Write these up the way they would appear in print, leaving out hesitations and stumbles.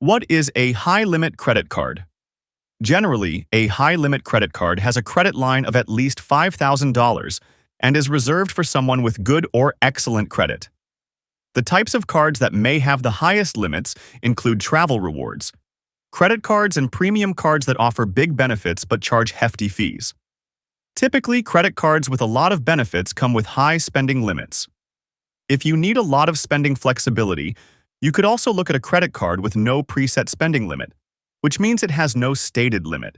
What is a high-limit credit card? Generally, a high-limit credit card has a credit line of at least $5,000 and is reserved for someone with good or excellent credit. The types of cards that may have the highest limits include travel rewards, credit cards, and premium cards that offer big benefits but charge hefty fees. Typically, credit cards with a lot of benefits come with high spending limits. If you need a lot of spending flexibility, you could also look at a credit card with no preset spending limit, which means it has no stated limit.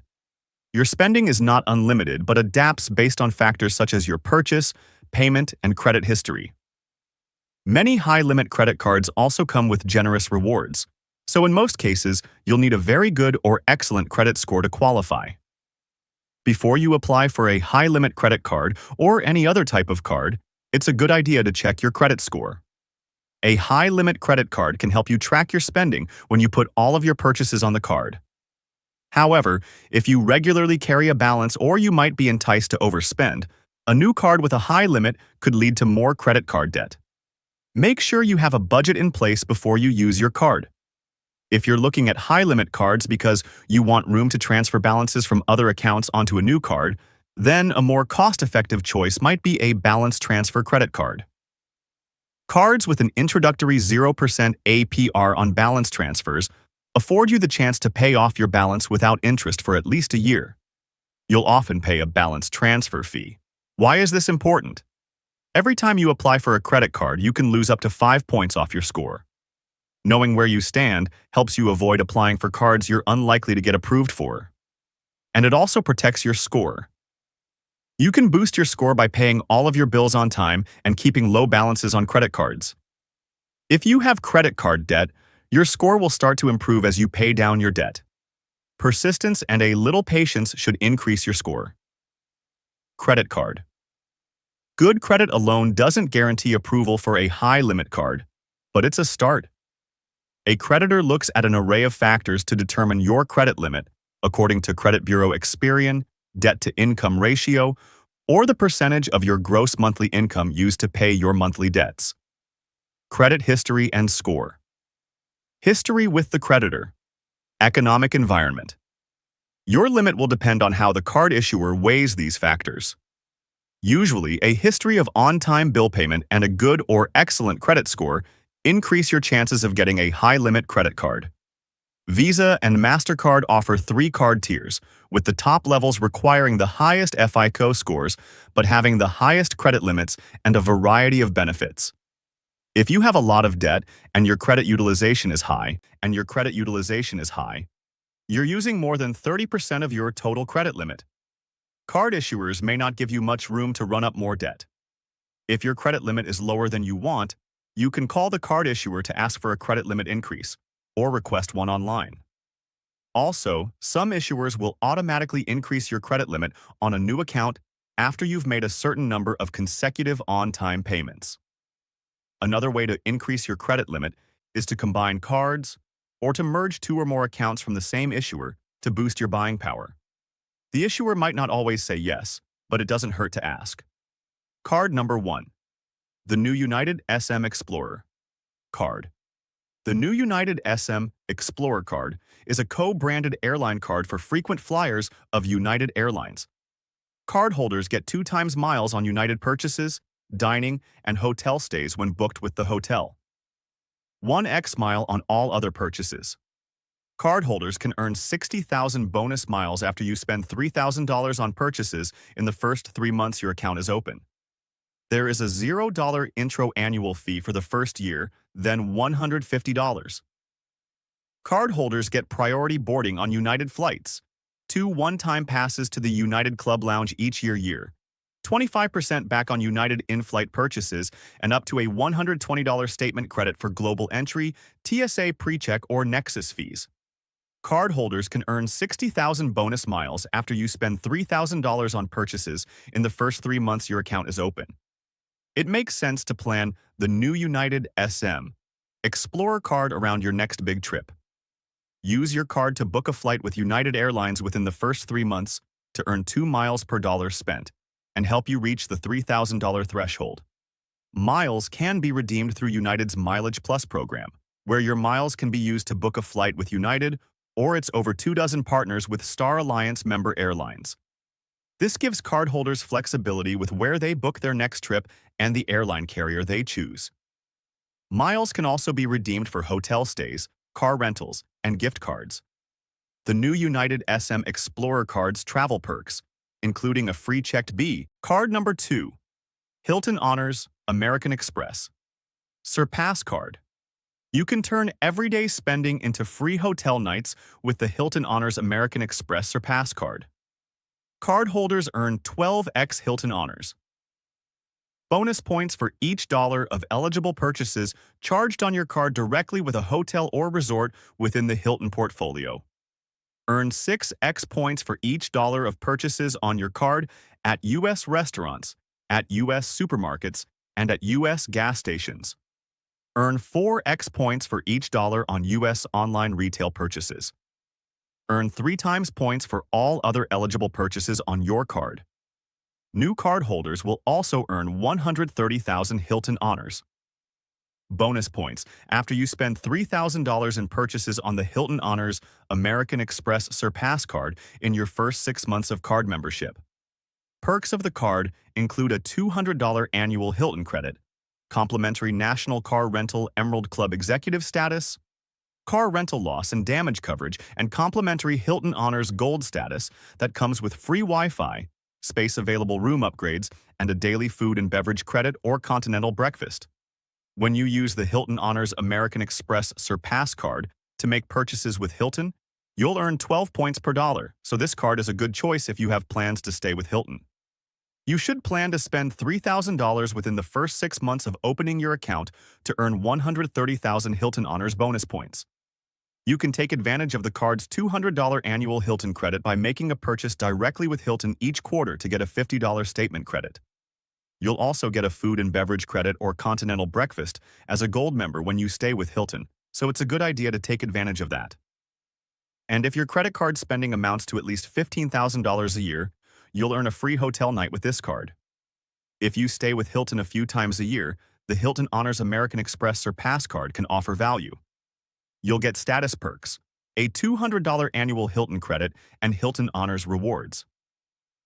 Your spending is not unlimited but adapts based on factors such as your purchase, payment, and credit history. Many high-limit credit cards also come with generous rewards, so in most cases, you'll need a very good or excellent credit score to qualify. Before you apply for a high-limit credit card or any other type of card, it's a good idea to check your credit score. A high-limit credit card can help you track your spending when you put all of your purchases on the card. However, if you regularly carry a balance or you might be enticed to overspend, a new card with a high limit could lead to more credit card debt. Make sure you have a budget in place before you use your card. If you're looking at high-limit cards because you want room to transfer balances from other accounts onto a new card, then a more cost-effective choice might be a balance transfer credit card. Cards with an introductory 0% APR on balance transfers afford you the chance to pay off your balance without interest for at least a year. You'll often pay a balance transfer fee. Why is this important? Every time you apply for a credit card, you can lose up to 5 points off your score. Knowing where you stand helps you avoid applying for cards you're unlikely to get approved for. And it also protects your score. You can boost your score by paying all of your bills on time and keeping low balances on credit cards. If you have credit card debt, your score will start to improve as you pay down your debt. Persistence and a little patience should increase your score. Credit card. Good credit alone doesn't guarantee approval for a high-limit card, but it's a start. A creditor looks at an array of factors to determine your credit limit, according to Credit Bureau Experian, debt-to-income ratio, or the percentage of your gross monthly income used to pay your monthly debts. Credit history and score. History with the creditor. Economic environment. Your limit will depend on how the card issuer weighs these factors. Usually, a history of on-time bill payment and a good or excellent credit score increase your chances of getting a high-limit credit card. Visa and MasterCard offer 3 card tiers, with the top levels requiring the highest FICO scores but having the highest credit limits and a variety of benefits. If you have a lot of debt and your credit utilization is high, you're using more than 30% of your total credit limit. Card issuers may not give you much room to run up more debt. If your credit limit is lower than you want, you can call the card issuer to ask for a credit limit increase or request one online. Also, some issuers will automatically increase your credit limit on a new account after you've made a certain number of consecutive on-time payments. Another way to increase your credit limit is to combine cards or to merge 2 or more accounts from the same issuer to boost your buying power. The issuer might not always say yes, but it doesn't hurt to ask. Card number 1. The New United SM Explorer Card. The New United SM Explorer Card is a co-branded airline card for frequent flyers of United Airlines. Cardholders get 2 times miles on United purchases, dining, and hotel stays when booked with the hotel. 1x mile on all other purchases. Cardholders can earn 60,000 bonus miles after you spend $3,000 on purchases in the first 3 months your account is open. There is a $0 intro annual fee for the first year, then $150. Cardholders get priority boarding on United flights, 2 one-time passes to the United Club Lounge each year, 25% back on United in-flight purchases, and up to a $120 statement credit for global entry, TSA PreCheck, or Nexus fees. Cardholders can earn 60,000 bonus miles after you spend $3,000 on purchases in the first 3 months your account is open. It makes sense to plan the New United SM Explorer card around your next big trip. Use your card to book a flight with United Airlines within the first 3 months to earn 2 miles per dollar spent and help you reach the $3,000 threshold. Miles can be redeemed through United's Mileage Plus program, where your miles can be used to book a flight with United or its over 24 partners with Star Alliance member airlines. This gives cardholders flexibility with where they book their next trip and the airline carrier they choose. Miles can also be redeemed for hotel stays, car rentals, and gift cards. The new United SM Explorer Card's travel perks, including a free checked B. Card number 2. Hilton Honors American Express Surpass Card. You can turn everyday spending into free hotel nights with the Hilton Honors American Express Surpass Card. Cardholders earn 12x Hilton Honors. Bonus points for each dollar of eligible purchases charged on your card directly with a hotel or resort within the Hilton portfolio. Earn 6x points for each dollar of purchases on your card at U.S. restaurants, at U.S. supermarkets, and at U.S. gas stations. Earn 4x points for each dollar on U.S. online retail purchases. Earn 3 times points for all other eligible purchases on your card. New cardholders will also earn 130,000 Hilton Honors. Bonus points after you spend $3,000 in purchases on the Hilton Honors American Express Surpass Card in your first 6 months of card membership. Perks of the card include a $200 annual Hilton credit, complimentary National Car Rental Emerald Club executive status, car rental loss and damage coverage, and complimentary Hilton Honors Gold status that comes with free Wi-Fi, space-available room upgrades, and a daily food and beverage credit or continental breakfast. When you use the Hilton Honors American Express Surpass Card to make purchases with Hilton, you'll earn 12 points per dollar, so this card is a good choice if you have plans to stay with Hilton. You should plan to spend $3,000 within the first 6 months of opening your account to earn 130,000 Hilton Honors bonus points. You can take advantage of the card's $200 annual Hilton credit by making a purchase directly with Hilton each quarter to get a $50 statement credit. You'll also get a food and beverage credit or continental breakfast as a gold member when you stay with Hilton, so it's a good idea to take advantage of that. And if your credit card spending amounts to at least $15,000 a year, you'll earn a free hotel night with this card. If you stay with Hilton a few times a year, the Hilton Honors American Express Surpass Card can offer value. You'll get status perks, a $200 annual Hilton credit, and Hilton Honors rewards.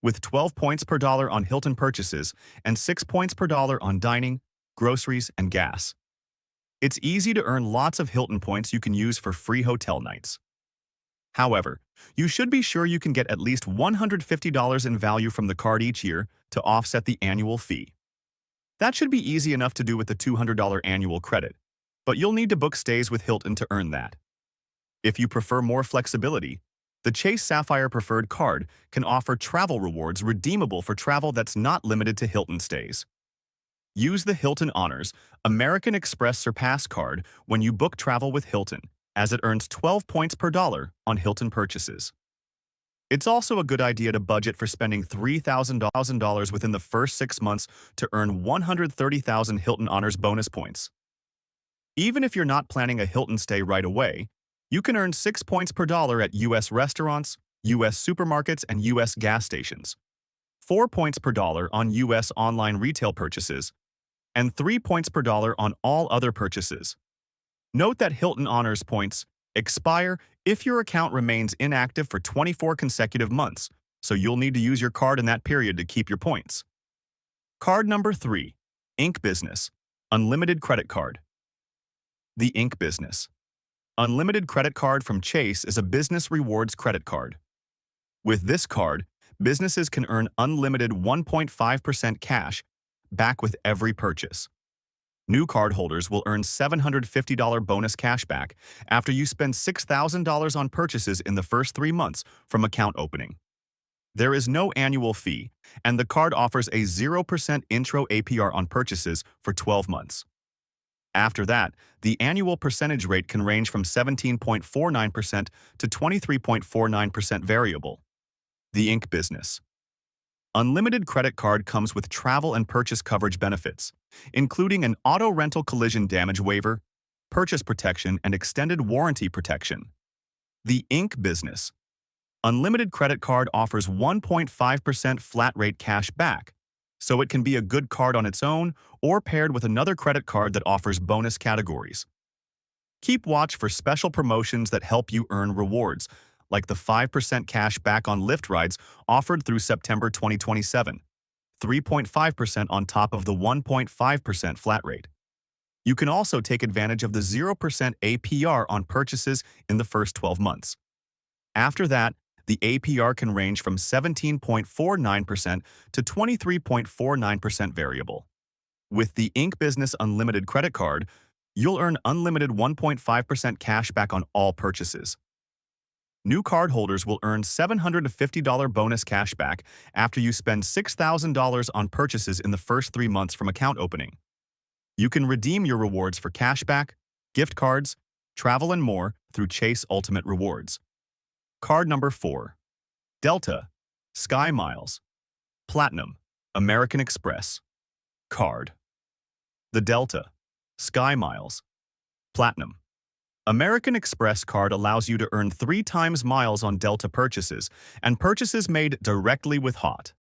With 12 points per dollar on Hilton purchases and 6 points per dollar on dining, groceries, and gas. It's easy to earn lots of Hilton points you can use for free hotel nights. However, you should be sure you can get at least $150 in value from the card each year to offset the annual fee. That should be easy enough to do with the $200 annual credit, but you'll need to book stays with Hilton to earn that. If you prefer more flexibility, the Chase Sapphire Preferred Card can offer travel rewards redeemable for travel that's not limited to Hilton stays. Use the Hilton Honors American Express Surpass Card when you book travel with Hilton, as it earns 12 points per dollar on Hilton purchases. It's also a good idea to budget for spending $3,000 within the first 6 months to earn 130,000 Hilton Honors bonus points. Even if you're not planning a Hilton stay right away, you can earn 6 points per dollar at U.S. restaurants, U.S. supermarkets, and U.S. gas stations, 4 points per dollar on U.S. online retail purchases, and 3 points per dollar on all other purchases. Note that Hilton Honors points expire if your account remains inactive for 24 consecutive months, so you'll need to use your card in that period to keep your points. Card number 3, Inc. Business, Unlimited Credit Card. The Inc. Business Unlimited Credit Card from Chase is a business rewards credit card. With this card, businesses can earn unlimited 1.5% cash back with every purchase. New cardholders will earn $750 bonus cashback after you spend $6,000 on purchases in the first 3 months from account opening. There is no annual fee, and the card offers a 0% intro APR on purchases for 12 months. After that, the annual percentage rate can range from 17.49% to 23.49% variable. The Inc. Business Unlimited Credit Card comes with travel and purchase coverage benefits, including an auto rental collision damage waiver, purchase protection, and extended warranty protection. The Inc. Business Unlimited Credit Card offers 1.5% flat rate cash back, so it can be a good card on its own or paired with another credit card that offers bonus categories. Keep watch for special promotions that help you earn rewards, like the 5% cash back on Lyft rides offered through September 2027, 3.5% on top of the 1.5% flat rate. You can also take advantage of the 0% APR on purchases in the first 12 months. After that, the APR can range from 17.49% to 23.49% variable. With the Inc. Business Unlimited credit card, you'll earn unlimited 1.5% cash back on all purchases. New cardholders will earn $750 bonus cash back after you spend $6,000 on purchases in the first 3 months from account opening. You can redeem your rewards for cashback, gift cards, travel, and more through Chase Ultimate Rewards. Card number 4. Delta, Sky Miles, Platinum, American Express, Card. The Delta, Sky Miles, Platinum, American Express card allows you to earn 3 times miles on Delta purchases and purchases made directly with HOT.